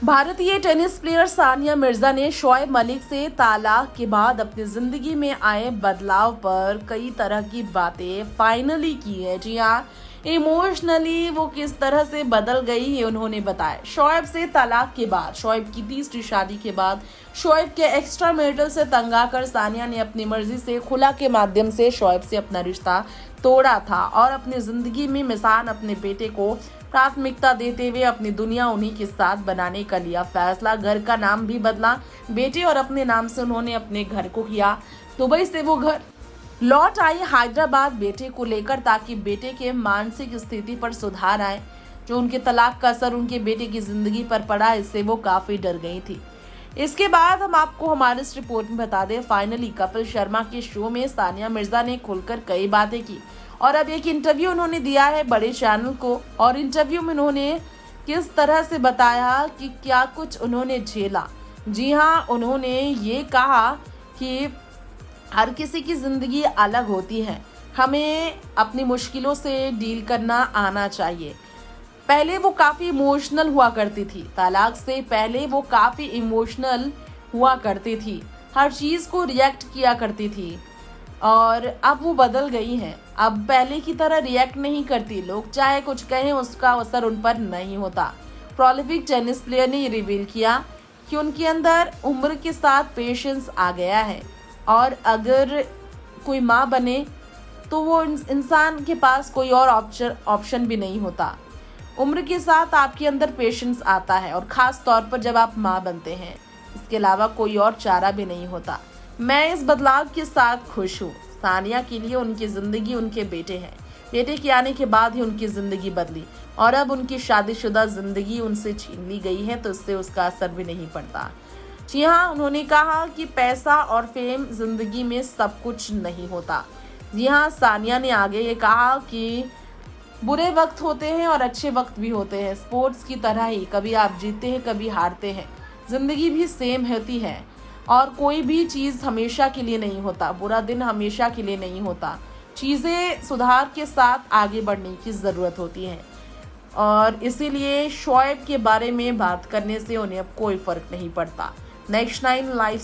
भारतीय tennis player Sania Mirza ने शोएब मलिक से तालाक के बाद अपनी जिंदगी में आए बदलाव पर कई तरह की बातें फाइनली की है। जी हाँ, इमोशनली वो किस तरह से बदल गई ये उन्होंने बताया। शोएब से तलाक के बाद, शोएब की तीसरी शादी के बाद शोएब के एक्स्ट्रा मैरिटल से तंग आकर सानिया ने अपनी मर्जी से खुला के माध्यम से शोएब से अपना रिश्ता तोड़ा था और अपनी जिंदगी में मिसान अपने बेटे को प्राथमिकता देते हुए अपनी दुनिया उन्हीं के साथ बनाने का लिया फैसला। घर का नाम भी बदला, बेटे और अपने नाम से उन्होंने अपने घर को किया। दुबई से वो घर लौट आई हैदराबाद बेटे को लेकर, ताकि बेटे के मानसिक स्थिति पर सुधार आए। जो उनके तलाक का असर उनके बेटे की जिंदगी पर पड़ा, इससे वो काफी डर गई थी। इसके बाद हम आपको हमारे इस रिपोर्ट में बता दें, फाइनली कपिल शर्मा के शो में सानिया मिर्जा ने खुलकर कई बातें की और अब एक इंटरव्यू उन्होंने दिया है बड़े चैनल को। और इंटरव्यू में उन्होंने किस तरह से बताया कि क्या कुछ उन्होंने झेला। जी हाँ, उन्होंने ये कहा कि हर किसी की जिंदगी अलग होती है, हमें अपनी मुश्किलों से डील करना आना चाहिए। पहले वो काफ़ी इमोशनल हुआ करती थी, तलाक से पहले वो काफ़ी इमोशनल हुआ करती थी, हर चीज़ को रिएक्ट किया करती थी और अब वो बदल गई हैं। अब पहले की तरह रिएक्ट नहीं करती, लोग चाहे कुछ कहें उसका असर उन पर नहीं होता। प्रोलिफिक टेनिस प्लेयर ने ये रिवील किया कि उनके अंदर उम्र के साथ पेशेंस आ गया है और अगर कोई माँ बने तो वो इंसान के पास कोई और ऑप्शन भी नहीं होता। उम्र के साथ आपके अंदर पेशेंस आता है और ख़ास तौर पर जब आप माँ बनते हैं, इसके अलावा कोई और चारा भी नहीं होता। मैं इस बदलाव के साथ खुश हूँ। सानिया के लिए उनकी ज़िंदगी उनके बेटे हैं। बेटे के आने के बाद ही उनकी ज़िंदगी बदली और अब उनकी शादीशुदा ज़िंदगी उनसे छीन ली गई है, तो इससे उसका असर भी नहीं पड़ता। जी हाँ, उन्होंने कहा कि पैसा और फेम ज़िंदगी में सब कुछ नहीं होता। जी हाँ, सानिया ने आगे ये कहा कि बुरे वक्त होते हैं और अच्छे वक्त भी होते हैं, स्पोर्ट्स की तरह ही, कभी आप जीतते हैं कभी हारते हैं। ज़िंदगी भी सेम होती है और कोई भी चीज़ हमेशा के लिए नहीं होता, बुरा दिन हमेशा के लिए नहीं होता। चीज़ें सुधार के साथ आगे बढ़ने की ज़रूरत होती है और इसीलिए शोएब के बारे में बात करने से उन्हें अब कोई फ़र्क नहीं पड़ता। Next 9 live